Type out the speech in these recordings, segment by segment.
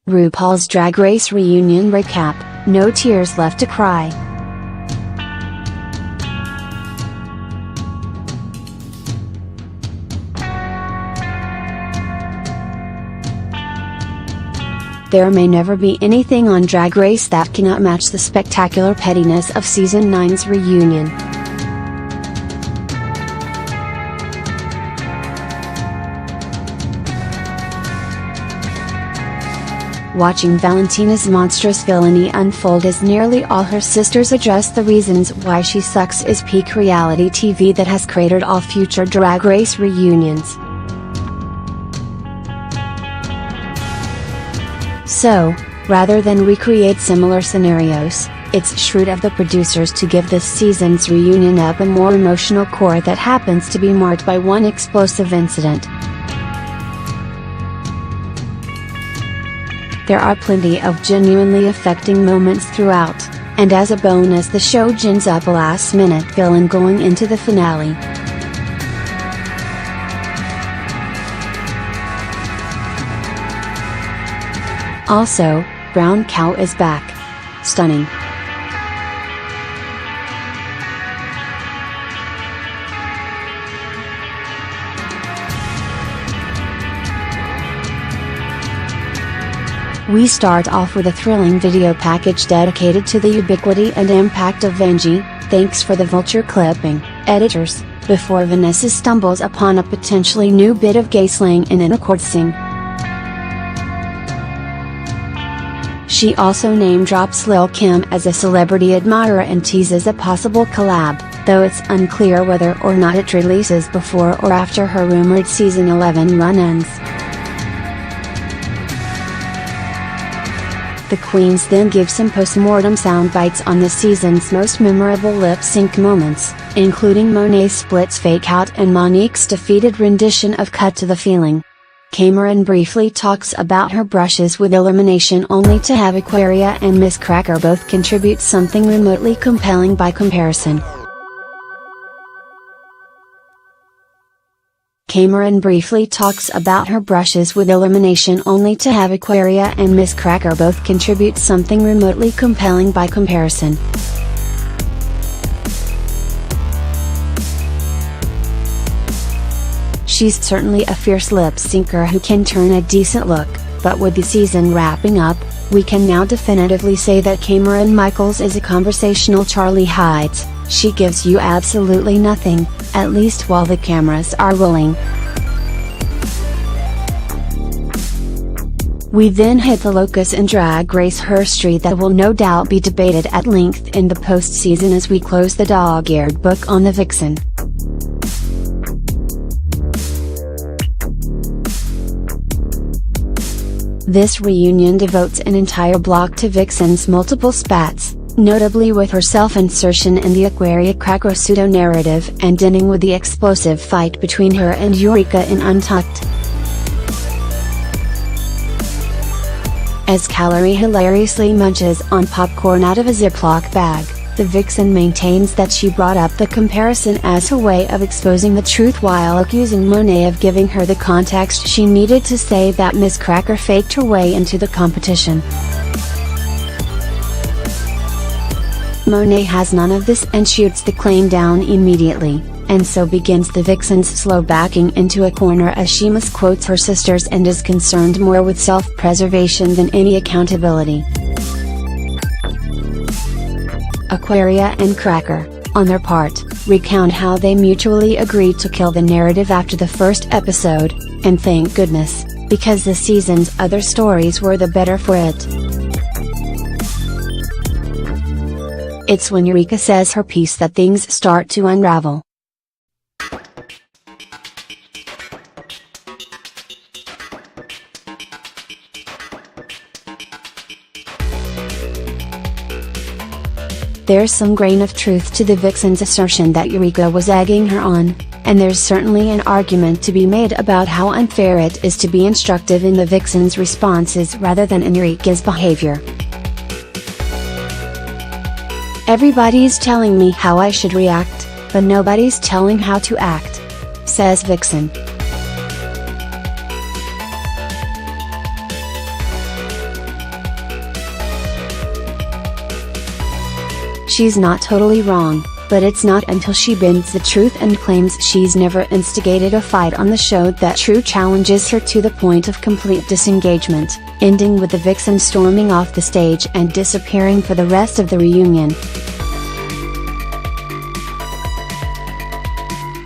RuPaul's Drag Race reunion recap, no tears left to cry. There may never be anything on Drag Race that cannot match the spectacular pettiness of Season 9's reunion. Watching Valentina's monstrous villainy unfold as nearly all her sisters address the reasons why she sucks is peak reality TV that has cratered all future Drag Race reunions. So, rather than recreate similar scenarios, it's shrewd of the producers to give this season's reunion up a more emotional core that happens to be marked by one explosive incident. There are plenty of genuinely affecting moments throughout, and as a bonus the show gins up a last-minute villain going into the finale. Also, Brown Cow is back. Stunning. We start off with a thrilling video package dedicated to the ubiquity and impact of Vanjie, thanks for the vulture clipping, editors, before Vanessa stumbles upon a potentially new bit of gay slang in an accord sing. She also name-drops Lil' Kim as a celebrity admirer and teases a possible collab, though it's unclear whether or not it releases before or after her rumored Season 11 run ends. The queens then give some post-mortem soundbites on the season's most memorable lip-sync moments, including Monet's splits fake out and Monique's defeated rendition of Cut to the Feeling. Cameron briefly talks about her brushes with elimination only to have Aquaria and Miss Cracker both contribute something remotely compelling by comparison. Cameron briefly talks about her brushes with elimination only to have Aquaria and Miss Cracker both contribute something remotely compelling by comparison. She's certainly a fierce lip-syncer who can turn a decent look, but with the season wrapping up, we can now definitively say that Cameron Michaels is a conversational Charlie Hides. She gives you absolutely nothing, at least while the cameras are rolling. We then hit the locus in Drag Race history that will no doubt be debated at length in the post-season as we close the dog-eared book on the Vixen. This reunion devotes an entire block to Vixen's multiple spats, notably with her self-insertion in the Aquaria Cracker pseudo-narrative and ending with the explosive fight between her and Eureka in Untucked. As Calorie hilariously munches on popcorn out of a Ziploc bag, the Vixen maintains that she brought up the comparison as her way of exposing the truth while accusing Monet of giving her the context she needed to say that Miss Cracker faked her way into the competition. Monet has none of this and shoots the claim down immediately, and so begins the Vixen's slow backing into a corner as she misquotes her sisters and is concerned more with self-preservation than any accountability. Aquaria and Cracker, on their part, recount how they mutually agreed to kill the narrative after the first episode, and thank goodness, because the season's other stories were the better for it. It's when Eureka says her piece that things start to unravel. There's some grain of truth to the Vixen's assertion that Eureka was egging her on, and there's certainly an argument to be made about how unfair it is to be instructive in the Vixen's responses rather than in Eureka's behavior. Everybody's telling me how I should react, but nobody's telling how to act, says Vixen. she's not totally wrong, but it's not until she bends the truth and claims she's never instigated a fight on the show that True challenges her to the point of complete disengagement, ending with the vixen storming off the stage and disappearing for the rest of the reunion.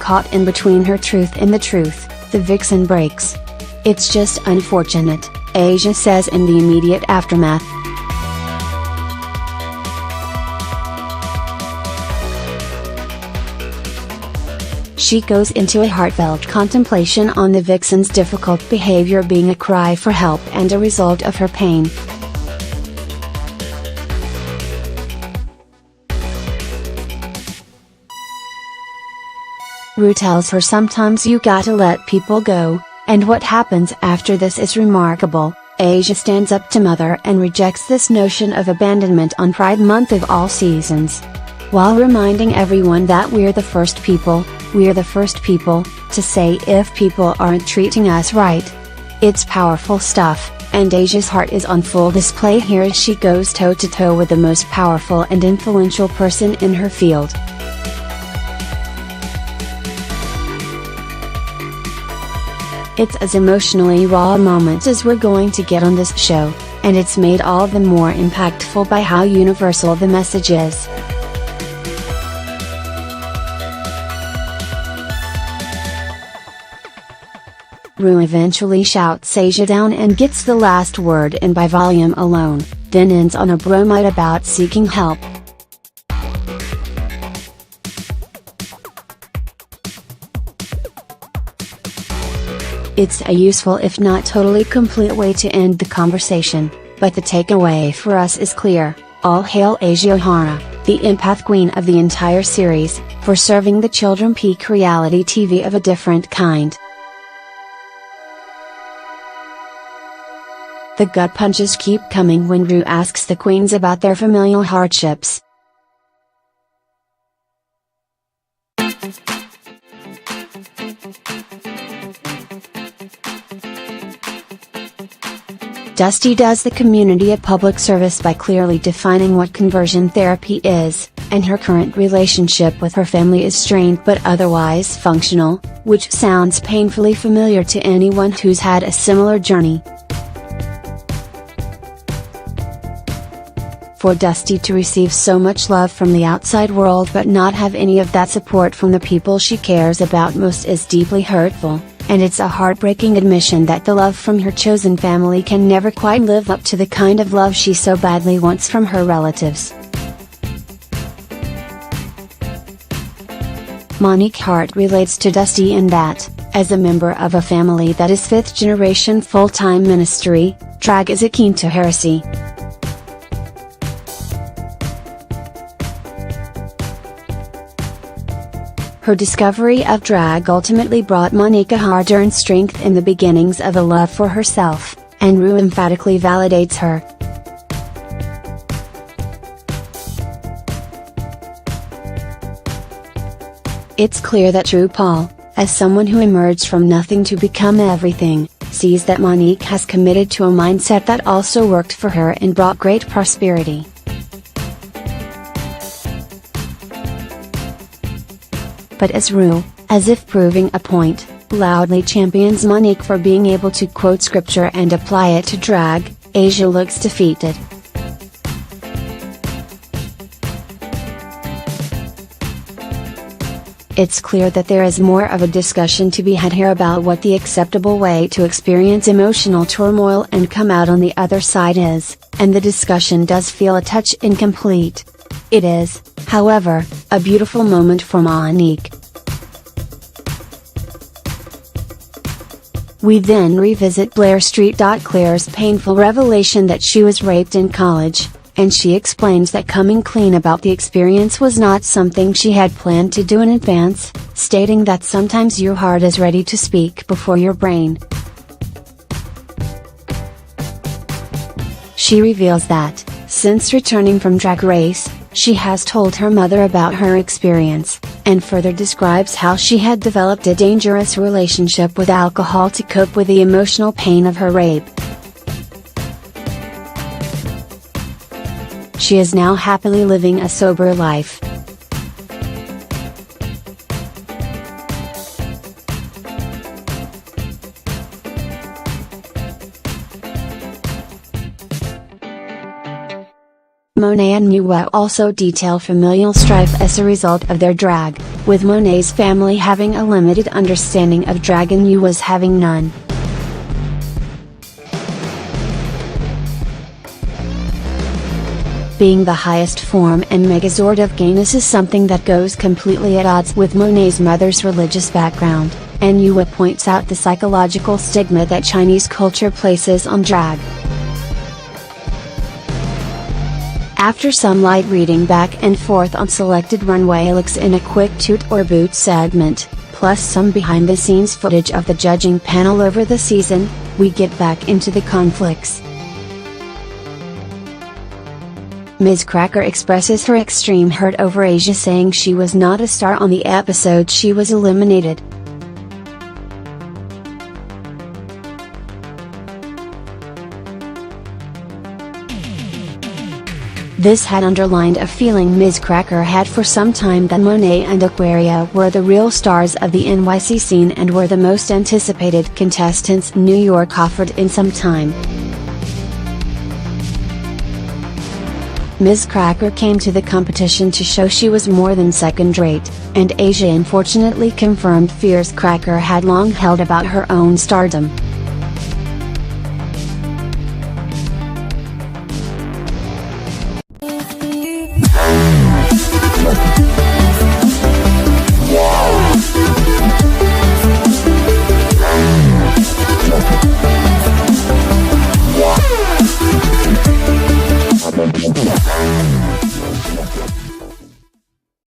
Caught in between her truth and the truth, the vixen breaks. "It's just unfortunate," Asia says in the immediate aftermath. She goes into a heartfelt contemplation on the vixen's difficult behavior being a cry for help and a result of her pain. Ru tells her sometimes you gotta let people go, and what happens after this is remarkable. Asia stands up to Mother and rejects this notion of abandonment on Pride Month of all seasons, while reminding everyone that we're the first people to say if people aren't treating us right. It's powerful stuff, and Asia's heart is on full display here as she goes toe-to-toe with the most powerful and influential person in her field. It's as emotionally raw a moment as we're going to get on this show, and it's made all the more impactful by how universal the message is. Ru eventually shouts Asia down and gets the last word in by volume alone, then ends on a bromide about seeking help. It's a useful if not totally complete way to end the conversation, but the takeaway for us is clear: all hail Asia O'Hara, the empath queen of the entire series, for serving the children peak reality TV of a different kind. The gut punches keep coming when Ru asks the queens about their familial hardships. Dusty does the community a public service by clearly defining what conversion therapy is, and her current relationship with her family is strained but otherwise functional, which sounds painfully familiar to anyone who's had a similar journey. For Dusty to receive so much love from the outside world but not have any of that support from the people she cares about most is deeply hurtful, and it's a heartbreaking admission that the love from her chosen family can never quite live up to the kind of love she so badly wants from her relatives. Monique Hart relates to Dusty in that, as a member of a family that is fifth-generation full-time ministry, drag is akin to heresy. Her discovery of drag ultimately brought Monique a hard-earned strength in the beginnings of a love for herself, and Ru emphatically validates her. It's clear that RuPaul, as someone who emerged from nothing to become everything, sees that Monique has committed to a mindset that also worked for her and brought great prosperity. But as Ru, as if proving a point, loudly champions Monique for being able to quote scripture and apply it to drag, Asia looks defeated. It's clear that there is more of a discussion to be had here about what the acceptable way to experience emotional turmoil and come out on the other side is, and the discussion does feel a touch incomplete. It is, however, a beautiful moment for Monique. We then revisit Blair Street. Claire's painful revelation that she was raped in college, and she explains that coming clean about the experience was not something she had planned to do in advance, stating that sometimes your heart is ready to speak before your brain. She reveals that, since returning from Drag Race, she has told her mother about her experience, and further describes how she had developed a dangerous relationship with alcohol to cope with the emotional pain of her rape. she is now happily living a sober life. Monet and Yue also detail familial strife as a result of their drag, with Monet's family having a limited understanding of drag and Yue's having none. Being the highest form and megazord of gayness is something that goes completely at odds with Monet's mother's religious background, and Yue points out the psychological stigma that Chinese culture places on drag. After some light reading back and forth on selected runway looks in a quick toot or boot segment, plus some behind the scenes footage of the judging panel over the season, we get back into the conflicts. Ms. Cracker expresses her extreme hurt over Asia, saying she was not a star on the episode she was eliminated. This had underlined a feeling Ms. Cracker had for some time that Monet and Aquaria were the real stars of the NYC scene and were the most anticipated contestants New York offered in some time. Ms. Cracker came to the competition to show she was more than second-rate, and Asia unfortunately confirmed fears Cracker had long held about her own stardom.